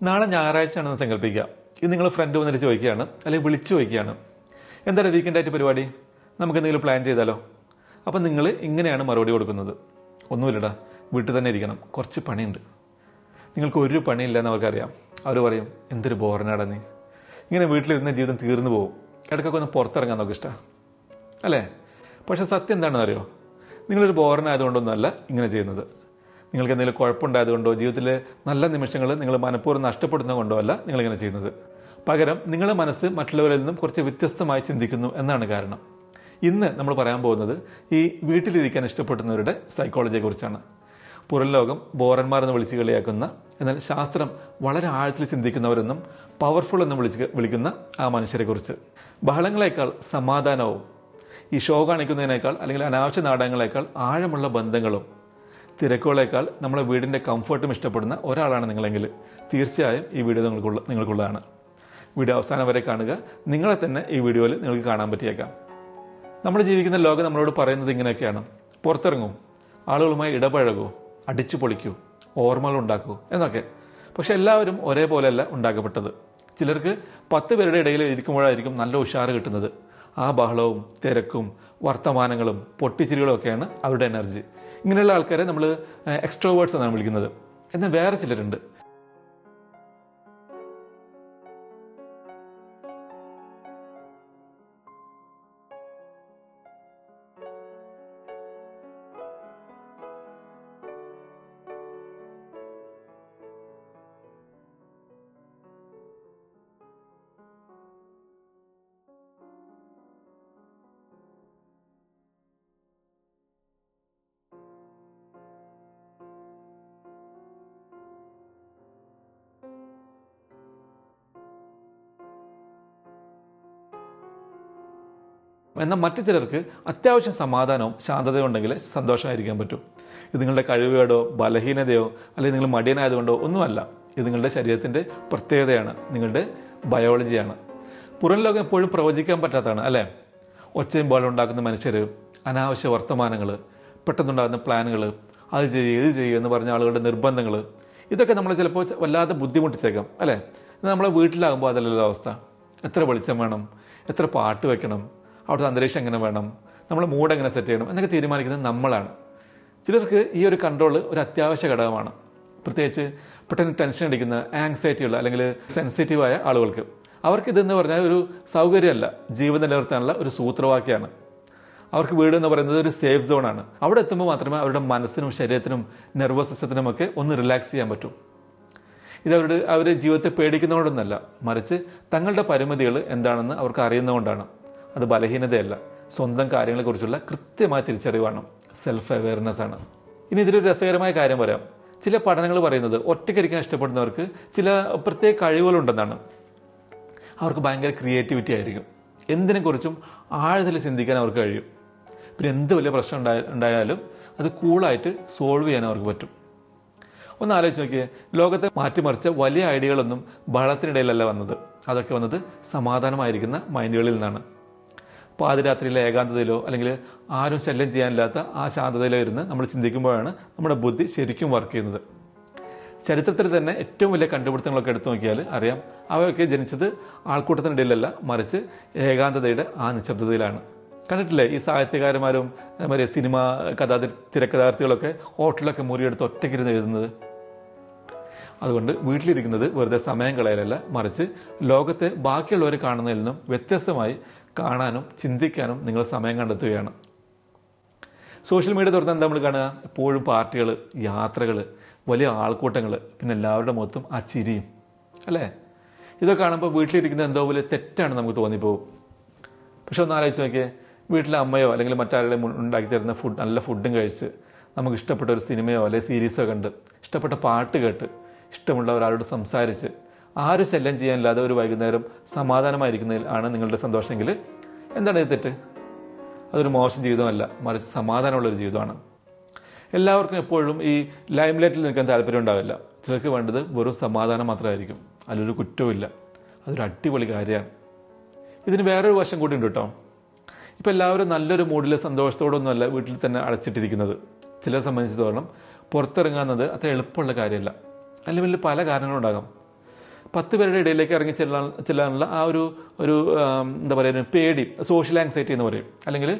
നാളെ ഞായറാഴ്ചയാണെന്ന് സങ്കല്പിക്കുക. ഇത് നിങ്ങൾ ഫ്രണ്ട് വന്നിട്ട് ചോദിക്കുകയാണ്, അല്ലെങ്കിൽ വിളിച്ചു ചോദിക്കുകയാണ്, എന്താണ് വീക്കെൻഡായിട്ട് പരിപാടി, നമുക്ക് എന്തെങ്കിലും പ്ലാൻ ചെയ്താലോ? അപ്പം നിങ്ങൾ ഇങ്ങനെയാണ് മറുപടി കൊടുക്കുന്നത്: ഒന്നുമില്ലടാ, വീട്ടിൽ തന്നെ ഇരിക്കണം, കുറച്ച് പണിയുണ്ട്. നിങ്ങൾക്ക് ഒരു പണിയില്ലെന്ന് അവർക്കറിയാം. അവർ പറയും, എന്തൊരു ബോറനാടാ നീ, ഇങ്ങനെ വീട്ടിലിരുന്ന ജീവിതം തീർന്നു പോകും, ഇടയ്ക്കൊക്കെ ഒന്ന് പുറത്തിറങ്ങാൻ നോക്കി ഇഷ്ടമാണ് അല്ലേ? പക്ഷെ സത്യം എന്താണെന്ന് അറിയോ? നിങ്ങളൊരു ബോറനായതുകൊണ്ടൊന്നുമല്ല ഇങ്ങനെ ചെയ്യുന്നത്. നിങ്ങൾക്ക് എന്തെങ്കിലും കുഴപ്പമുണ്ടായതുകൊണ്ടോ ജീവിതത്തിലെ നല്ല നിമിഷങ്ങൾ നിങ്ങൾ മനഃപൂർവ്വം നഷ്ടപ്പെടുന്നത് കൊണ്ടോ അല്ല നിങ്ങളിങ്ങനെ ചെയ്യുന്നത്. പകരം നിങ്ങളുടെ മനസ്സ് മറ്റുള്ളവരിൽ നിന്നും കുറച്ച് വ്യത്യസ്തമായി ചിന്തിക്കുന്നു എന്നാണ് കാരണം. ഇന്ന് നമ്മൾ പറയാൻ പോകുന്നത് ഈ വീട്ടിലിരിക്കാൻ ഇഷ്ടപ്പെടുന്നവരുടെ സൈക്കോളജിയെക്കുറിച്ചാണ്. പുറം ലോകം ബോറന്മാരെന്ന് വിളിച്ച് കളിയാക്കുന്ന, എന്നാൽ ശാസ്ത്രം വളരെ ആഴത്തിൽ ചിന്തിക്കുന്നവരെന്നും പവർഫുൾ എന്ന് വിളിക്കുന്ന ആ മനുഷ്യരെക്കുറിച്ച്. ബഹളങ്ങളേക്കാൾ സമാധാനവും, ഈ ഷോ കാണിക്കുന്നതിനേക്കാൾ അല്ലെങ്കിൽ അനാവശ്യ നാടകങ്ങളേക്കാൾ ആഴമുള്ള ബന്ധങ്ങളും, തിരക്കുകളേക്കാൾ നമ്മളെ വീടിൻ്റെ കംഫർട്ടും ഇഷ്ടപ്പെടുന്ന ഒരാളാണ് നിങ്ങളെങ്കിൽ തീർച്ചയായും ഈ വീഡിയോ നിങ്ങൾക്കുള്ളതാണ്. വീഡിയോ അവസാനം വരെ കാണുക. നിങ്ങളെ തന്നെ ഈ വീഡിയോയിൽ നിങ്ങൾക്ക് കാണാൻ പറ്റിയേക്കാം. നമ്മൾ ജീവിക്കുന്ന ലോകം നമ്മളോട് പറയുന്നത് ഇങ്ങനെയൊക്കെയാണ്: പുറത്തിറങ്ങൂ, ആളുകളുമായി ഇടപഴകൂ, അടിച്ചു പൊളിക്കൂ, ഓർമ്മകൾ ഉണ്ടാക്കൂ എന്നൊക്കെ. പക്ഷെ എല്ലാവരും ഒരേപോലെയല്ല ഉണ്ടാക്കപ്പെട്ടത്. ചിലർക്ക് 10 പേരുടെ ഇടയിൽ ഇരിക്കുമ്പോഴായിരിക്കും നല്ല ഉഷാറ് കിട്ടുന്നത്. ആ ബഹളവും തിരക്കും വർത്തമാനങ്ങളും പൊട്ടിച്ചിരികളും ഒക്കെയാണ് അവരുടെ എനർജി. ഇങ്ങനെയുള്ള ആൾക്കാരെ നമ്മൾ എക്സ്ട്രോവേർട്സ് എന്നാണ് വിളിക്കുന്നത്. എന്നാൽ വേറെ ചിലരുണ്ട്, എന്നാൽ മറ്റു ചിലർക്ക് അത്യാവശ്യം സമാധാനവും ശാന്തതയും ഉണ്ടെങ്കിൽ സന്തോഷമായിരിക്കാൻ പറ്റും. ഇത് നിങ്ങളുടെ കഴിവുകേടോ ബലഹീനതയോ അല്ലെങ്കിൽ നിങ്ങൾ മടിയനായതുകൊണ്ടോ ഒന്നുമല്ല. ഇത് നിങ്ങളുടെ ശരീരത്തിൻ്റെ പ്രത്യേകതയാണ്, നിങ്ങളുടെ ബയോളജിയാണ്. പുറം ലോകം എപ്പോഴും പ്രവചിക്കാൻ പറ്റാത്തതാണ് അല്ലേ? ഒച്ചയും ബോളം ഉണ്ടാക്കുന്ന മനുഷ്യർ, അനാവശ്യ വർത്തമാനങ്ങൾ, പെട്ടെന്നുണ്ടാകുന്ന പ്ലാനുകൾ, അത് ചെയ്യുക ഇത് ചെയ്യുക എന്ന് പറഞ്ഞ ആളുകളുടെ നിർബന്ധങ്ങൾ, ഇതൊക്കെ നമ്മൾ ചിലപ്പോൾ വല്ലാതെ ബുദ്ധിമുട്ടിച്ചേക്കാം അല്ലേ? എന്നാൽ നമ്മളെ വീട്ടിലാകുമ്പോൾ അതല്ലല്ലോ അവസ്ഥ. എത്ര വെളിച്ചം വേണം, എത്ര പാട്ട് വെക്കണം, അവിടുത്തെ അന്തരീക്ഷം എങ്ങനെ വേണം, നമ്മളെ മൂഡ് എങ്ങനെ സെറ്റ് ചെയ്യണം എന്നൊക്കെ തീരുമാനിക്കുന്നത് നമ്മളാണ്. ചിലർക്ക് ഈ ഒരു കൺട്രോൾ ഒരു അത്യാവശ്യ ഘടകമാണ്. പ്രത്യേകിച്ച് പെട്ടെന്ന് ടെൻഷൻ അടിക്കുന്ന, ആങ്സൈറ്റിയുള്ള അല്ലെങ്കിൽ സെൻസിറ്റീവായ ആളുകൾക്ക്. അവർക്കിതെന്ന് പറഞ്ഞാൽ ഒരു സൗകര്യമല്ല, ജീവൻ നിലനിർത്താനുള്ള ഒരു സൂത്രവാക്യമാണ്. അവർക്ക് വീട് എന്ന് പറയുന്നത് ഒരു സേഫ് സോണാണ്. അവിടെ എത്തുമ്പോൾ മാത്രമേ അവരുടെ മനസ്സിനും ശരീരത്തിനും നെർവസ് സിസ്റ്റത്തിനുമൊക്കെ ഒന്ന് റിലാക്സ് ചെയ്യാൻ പറ്റൂ. ഇത് അവരുടെ ജീവിതത്തെ പേടിക്കുന്നതുകൊണ്ടൊന്നല്ല, മറിച്ച് തങ്ങളുടെ പരിമിതികൾ എന്താണെന്ന് അവർക്ക് അറിയുന്നതുകൊണ്ടാണ്. അത് ബലഹീനതയല്ല, സ്വന്തം കാര്യങ്ങളെക്കുറിച്ചുള്ള കൃത്യമായ തിരിച്ചറിവാണ്, സെൽഫ് അവെയർനെസ് ആണ്. ഇനി ഇതിലൊരു രസകരമായ കാര്യം പറയാം. ചില പഠനങ്ങൾ പറയുന്നത് ഒറ്റയ്ക്കിരിക്കാൻ ഇഷ്ടപ്പെടുന്നവർക്ക് ചില പ്രത്യേക കഴിവുകളുണ്ടെന്നാണ്. അവർക്ക് ഭയങ്കര ക്രിയേറ്റിവിറ്റി ആയിരിക്കും, എന്തിനെക്കുറിച്ചും ആഴത്തിൽ ചിന്തിക്കാൻ അവർക്ക് കഴിയും. പിന്നെ എന്ത് വലിയ പ്രശ്നം ഉണ്ടായാലും അത് കൂളായിട്ട് സോൾവ് ചെയ്യാൻ അവർക്ക് പറ്റും. ഒന്ന് ആലോചിച്ച് നോക്കിയേ, ലോകത്തെ മാറ്റിമറിച്ച വലിയ ഐഡിയകളൊന്നും ബഹളത്തിനിടയിലല്ല വന്നത്. അതൊക്കെ വന്നത് സമാധാനമായിരിക്കുന്ന മൈൻഡുകളിൽ നിന്നാണ്. പാതിരാത്രിയിലെ ഏകാന്തതയിലോ അല്ലെങ്കിൽ ആരും ശല്യം ചെയ്യാനില്ലാത്ത ആ ശാന്തതയിലോ ഇരുന്ന് നമ്മൾ ചിന്തിക്കുമ്പോഴാണ് നമ്മുടെ ബുദ്ധി ശരിക്കും വർക്ക് ചെയ്യുന്നത്. ചരിത്രത്തിൽ തന്നെ ഏറ്റവും വലിയ കണ്ടുപിടുത്തങ്ങളൊക്കെ എടുത്തു നോക്കിയാൽ അറിയാം, അവയൊക്കെ ജനിച്ചത് ആൾക്കൂട്ടത്തിനിടയിലല്ല, മറിച്ച് ഏകാന്തതയുടെ ആ നിശബ്ദതയിലാണ്. കണ്ടിട്ടില്ലേ ഈ സാഹിത്യകാരന്മാരും മറ്റേ സിനിമ തിരക്കഥാർത്ഥികളൊക്കെ ഹോട്ടലൊക്കെ മുറിയെടുത്ത് ഒറ്റയ്ക്കിരുന്ന് എഴുതുന്നത്? അതുകൊണ്ട് വീട്ടിലിരിക്കുന്നത് വെറുതെ സമയം കളയലല്ല, മറിച്ച് ലോകത്തെ ബാക്കിയുള്ളവർ കാണുന്നതിൽ നിന്നും വ്യത്യസ്തമായി കാണാനും ചിന്തിക്കാനും നിങ്ങൾ സമയം കണ്ടെത്തുകയാണ്. സോഷ്യൽ മീഡിയ തുറന്ന് എന്താ നമ്മൾ കാണുക? എപ്പോഴും പാർട്ടികൾ, യാത്രകൾ, വലിയ ആൾക്കൂട്ടങ്ങൾ, പിന്നെ എല്ലാവരുടെ മുഖത്തും ആ ചിരിയും അല്ലേ? ഇതൊക്കെ കാണുമ്പോൾ വീട്ടിലിരിക്കുന്നത് എന്തോ പോലെ തെറ്റാണ് നമുക്ക് തോന്നിപ്പോകും. പക്ഷെ ഒന്ന് ആലോചിച്ച് നോക്കിയേ, വീട്ടിലെ അമ്മയോ അല്ലെങ്കിൽ മറ്റാരുടെ ഉണ്ടാക്കി തരുന്ന നല്ല ഫുഡും കഴിച്ച്, നമുക്ക് ഇഷ്ടപ്പെട്ട ഒരു സിനിമയോ അല്ലെങ്കിൽ സീരീസോ കണ്ട്, ഇഷ്ടപ്പെട്ട പാട്ട് കേട്ട്, ഇഷ്ടമുള്ള ഒരാളോട് സംസാരിച്ച്, ആരും ശല്യം ചെയ്യാനില്ലാതെ ഒരു വൈകുന്നേരം സമാധാനമായിരിക്കുന്നതിൽ ആണ് നിങ്ങളുടെ സന്തോഷമെങ്കിൽ എന്താണ് ഇത് തെറ്റ്? അതൊരു മോശം ജീവിതമല്ല, മറിച്ച് സമാധാനമുള്ളൊരു ജീവിതമാണ്. എല്ലാവർക്കും എപ്പോഴും ഈ ലൈം ലൈറ്റിൽ നിൽക്കാൻ താല്പര്യം ഉണ്ടാവില്ല. ചിലർക്ക് വേണ്ടത് വെറും സമാധാനം മാത്രമായിരിക്കും. അതിലൊരു കുറ്റവുമില്ല, അതൊരു അടിപൊളി കാര്യമാണ്. ഇതിന് വേറൊരു വശം കൂടി ഉണ്ട് കേട്ടോ. ഇപ്പം എല്ലാവരും നല്ലൊരു മൂഡിൽ സന്തോഷത്തോടൊന്നുമല്ല വീട്ടിൽ തന്നെ അടച്ചിട്ടിരിക്കുന്നത്. ചിലരെ സംബന്ധിച്ചിടത്തോളം പുറത്തിറങ്ങാവുന്നത് അത്ര എളുപ്പമുള്ള കാര്യമല്ല. അല്ലെങ്കിൽ വലിയ പല കാരണങ്ങളുണ്ടാകാം. 10 പേരുടെ ഇടയിലേക്ക് ഇറങ്ങി ചെല്ലാനുള്ള ആ ഒരു ഒരു എന്താ പറയുക പേടി, സോഷ്യൽ ആങ്സൈറ്റി എന്ന് പറയും. അല്ലെങ്കിൽ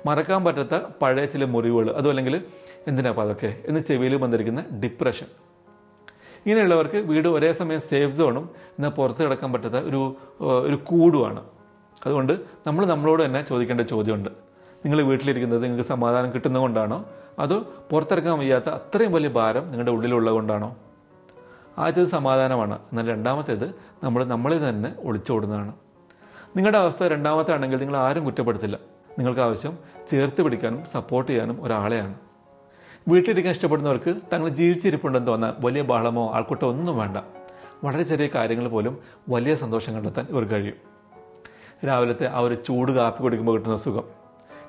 മറക്കാൻ പറ്റാത്ത പഴയ ചില മുറിവുകൾ, അതും അല്ലെങ്കിൽ എന്തിനാപ്പോൾ അതൊക്കെ എന്ന് ചെവിയിൽ വന്നിരിക്കുന്ന ഡിപ്രഷൻ. ഇങ്ങനെയുള്ളവർക്ക് വീട് ഒരേ സമയം സേഫ് സോണും എന്നാൽ പുറത്ത് കിടക്കാൻ പറ്റാത്ത ഒരു കൂടുമാണ്. അതുകൊണ്ട് നമ്മളോട് തന്നെ ചോദിക്കേണ്ട ചോദ്യമുണ്ട്. നിങ്ങൾ വീട്ടിലിരിക്കുന്നത് നിങ്ങൾക്ക് സമാധാനം കിട്ടുന്നതുകൊണ്ടാണോ, അതോ പുറത്തിറക്കാൻ വയ്യാത്ത അത്രയും വലിയ ഭാരം നിങ്ങളുടെ ഉള്ളിലുള്ളത് കൊണ്ടാണോ? ആദ്യത്തേത് സമാധാനമാണ്. എന്നാൽ രണ്ടാമത്തേത് നമ്മളിൽ തന്നെ ഒളിച്ചോടുന്നതാണ്. നിങ്ങളുടെ അവസ്ഥ രണ്ടാമത്തെ ആണെങ്കിൽ നിങ്ങൾ ആരും കുറ്റപ്പെടുത്തില്ല. നിങ്ങൾക്ക് ആവശ്യം ചേർത്ത് പിടിക്കാനും സപ്പോർട്ട് ചെയ്യാനും ഒരാളെയാണ്. വീട്ടിലിരിക്കാൻ ഇഷ്ടപ്പെടുന്നവർക്ക് തങ്ങൾ ജീവിച്ചിരിപ്പുണ്ടെന്ന് തോന്നാൻ വലിയ ബഹളമോ ആൾക്കൂട്ടോ ഒന്നും വേണ്ട. വളരെ ചെറിയ കാര്യങ്ങൾ പോലും വലിയ സന്തോഷം കണ്ടെത്താൻ ഇവർക്ക് കഴിയും. രാവിലത്തെ ആ ഒരു ചൂട് കാപ്പി കുടിക്കുമ്പോൾ കിട്ടുന്ന സുഖം,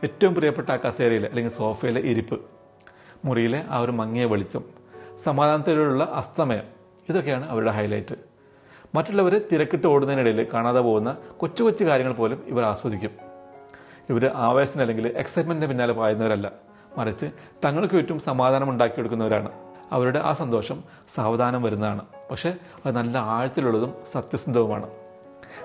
ഏറ്റവും പ്രിയപ്പെട്ട ആ കസേരയിലെ അല്ലെങ്കിൽ സോഫയിലെ ഇരിപ്പ്, മുറിയിലെ ആ ഒരു മങ്ങിയ വെളിച്ചം, സമാധാനത്തിലുള്ള അസ്തമയം, ഇതൊക്കെയാണ് അവരുടെ ഹൈലൈറ്റ്. മറ്റുള്ളവർ തിരക്കിട്ട് ഓടുന്നതിനിടയിൽ കാണാതെ പോകുന്ന കൊച്ചു കൊച്ചു കാര്യങ്ങൾ പോലും ഇവർ ആസ്വദിക്കും. ഇവർ ആവേശത്തിന് അല്ലെങ്കിൽ എക്സൈറ്റ്മെൻറ്റിന് പിന്നാലെ പായുന്നവരല്ല, മറിച്ച് തങ്ങൾക്ക് ചുറ്റും സമാധാനം ഉണ്ടാക്കിയെടുക്കുന്നവരാണ്. അവരുടെ ആ സന്തോഷം സാവധാനം വരുന്നതാണ്, പക്ഷേ അത് നല്ല ആഴത്തിലുള്ളതും സത്യസന്ധവുമാണ്.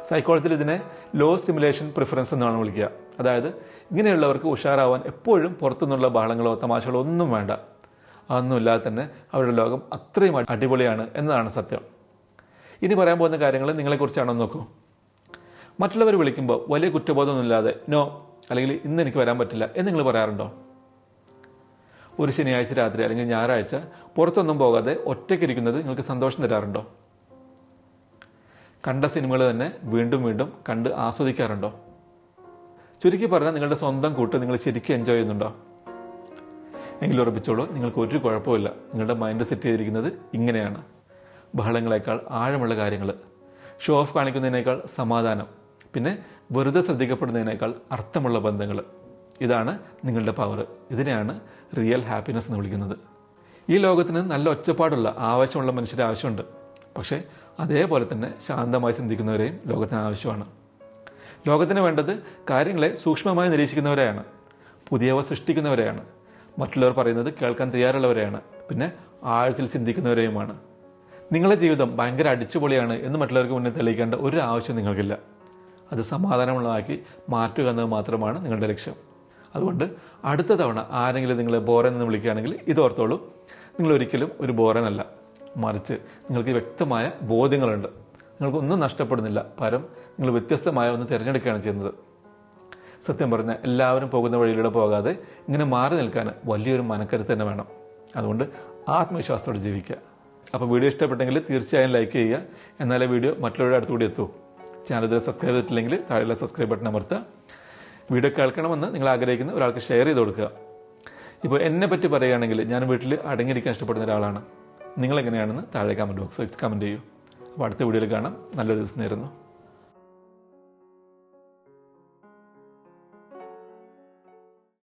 സൈക്കോളജിയിൽ ഇതിനെ ലോ സ്റ്റിമുലേഷൻ പ്രിഫറൻസ് എന്നാണ് വിളിക്കുക. അതായത് ഇങ്ങനെയുള്ളവർക്ക് ഉഷാറാവാൻ എപ്പോഴും പുറത്തുനിന്നുള്ള ബഹളങ്ങളോ തമാശകളോ ഒന്നും വേണ്ട. അതൊന്നുമില്ലാതെ തന്നെ അവരുടെ ലോകം അത്രയും അടിപൊളിയാണ് എന്നതാണ് സത്യം. ഇനി പറയാൻ പോകുന്ന കാര്യങ്ങൾ നിങ്ങളെക്കുറിച്ചാണോ നോക്കൂ. മറ്റുള്ളവർ വിളിക്കുമ്പോൾ വലിയ കുറ്റബോധമൊന്നുമില്ലാതെ നോ അല്ലെങ്കിൽ ഇന്ന് എനിക്ക് വരാൻ പറ്റില്ല എന്ന് നിങ്ങൾ പറയാറുണ്ടോ? ഒരു ശനിയാഴ്ച രാത്രി അല്ലെങ്കിൽ ഞായറാഴ്ച പുറത്തൊന്നും പോകാതെ ഒറ്റയ്ക്കിരിക്കുന്നത് നിങ്ങൾക്ക് സന്തോഷം തരാറുണ്ടോ? കണ്ട സിനിമകൾ തന്നെ വീണ്ടും വീണ്ടും കണ്ട് ആസ്വദിക്കാറുണ്ടോ? ചുരുക്കി പറഞ്ഞാൽ നിങ്ങളുടെ സ്വന്തം കൂട്ട് നിങ്ങൾ ശരിക്കും എൻജോയ് ചെയ്യുന്നുണ്ടോ? എങ്കിലും ഉറപ്പിച്ചോളൂ, നിങ്ങൾക്ക് ഒരു കുഴപ്പമില്ല. നിങ്ങളുടെ മൈൻഡ് സെറ്റ് ചെയ്തിരിക്കുന്നത് ഇങ്ങനെയാണ്: ബഹളങ്ങളെക്കാൾ ആഴമുള്ള കാര്യങ്ങൾ, ഷോ ഓഫ് കാണിക്കുന്നതിനേക്കാൾ സമാധാനം, പിന്നെ വെറുതെ ശ്രദ്ധിക്കപ്പെടുന്നതിനേക്കാൾ അർത്ഥമുള്ള ബന്ധങ്ങൾ. ഇതാണ് നിങ്ങളുടെ പവർ. ഇതിനെയാണ് റിയൽ ഹാപ്പിനെസ് എന്ന് വിളിക്കുന്നത്. ഈ ലോകത്തിന് നല്ല ഒച്ചപ്പാടുള്ള ആവശ്യമുള്ള മനുഷ്യരെ ആവശ്യമുണ്ട്. പക്ഷേ അതേപോലെ തന്നെ ശാന്തമായി ചിന്തിക്കുന്നവരെയും ലോകത്തിന് ആവശ്യമാണ്. ലോകത്തിന് വേണ്ടത് കാര്യങ്ങളെ സൂക്ഷ്മമായി നിരീക്ഷിക്കുന്നവരെയാണ്, പുതിയവ സൃഷ്ടിക്കുന്നവരെയാണ്, മറ്റുള്ളവർ പറയുന്നത് കേൾക്കാൻ തയ്യാറുള്ളവരെയാണ്, പിന്നെ ആഴത്തിൽ ചിന്തിക്കുന്നവരെയുമാണ്. നിങ്ങളുടെ ജീവിതം ഭയങ്കര അടിച്ചുപൊളിയാണ് എന്ന് മറ്റുള്ളവർക്ക് മുന്നിൽ തെളിയിക്കേണ്ട ഒരു ആവശ്യം നിങ്ങൾക്കില്ല. അത് സമാധാനമുള്ളതാക്കി മാറ്റുക എന്നത് മാത്രമാണ് നിങ്ങളുടെ ലക്ഷ്യം. അതുകൊണ്ട് അടുത്ത തവണ ആരെങ്കിലും നിങ്ങളെ ബോറൻ എന്ന് വിളിക്കുകയാണെങ്കിൽ ഇതോർത്തോളൂ, നിങ്ങൾ ഒരിക്കലും ഒരു ബോറനല്ല. മറിച്ച് നിങ്ങൾക്ക് വ്യക്തമായ ബോധ്യങ്ങളുണ്ട്. നിങ്ങൾക്കൊന്നും നഷ്ടപ്പെടുന്നില്ല. പകരം നിങ്ങൾ വ്യത്യസ്തമായ ഒന്ന് തിരഞ്ഞെടുക്കുകയാണ് ചെയ്യുന്നത്. സത്യം പറഞ്ഞാൽ എല്ലാവരും പോകുന്ന വഴിയിലൂടെ പോകാതെ ഇങ്ങനെ മാറി നിൽക്കാൻ വലിയൊരു മനക്കരുത്ത് തന്നെ വേണം. അതുകൊണ്ട് ആത്മവിശ്വാസത്തോടെ ജീവിക്കുക. അപ്പോൾ വീഡിയോ ഇഷ്ടപ്പെട്ടെങ്കിൽ തീർച്ചയായും ലൈക്ക് ചെയ്യുക. എന്നാലേ വീഡിയോ മറ്റുള്ളവരുടെ അടുത്തുകൂടി എത്തൂ. ചാനൽ സബ്സ്ക്രൈബ് ചെയ്തിട്ടില്ലെങ്കിൽ താഴെയുള്ള സബ്സ്ക്രൈബ് ബട്ടൺ അമർത്തുക. വീഡിയോ കേൾക്കണമെന്ന് നിങ്ങൾ ആഗ്രഹിക്കുന്ന ഒരാൾക്ക് ഷെയർ ചെയ്ത് കൊടുക്കുക. ഇപ്പോൾ എന്നെ പറ്റി പറയുകയാണെങ്കിൽ ഞാൻ വീട്ടിൽ അടങ്ങിയിരിക്കാൻ ഇഷ്ടപ്പെടുന്ന ഒരാളാണ്. നിങ്ങളെങ്ങനെയാണെന്ന് താഴെ കമൻറ്റ് ബോക്സ് വെച്ച് കമൻറ്റ് ചെയ്യൂ. അപ്പോൾ അടുത്ത വീഡിയോയിൽ കാണാം. നല്ലൊരു ദിവസം നേരുന്നു.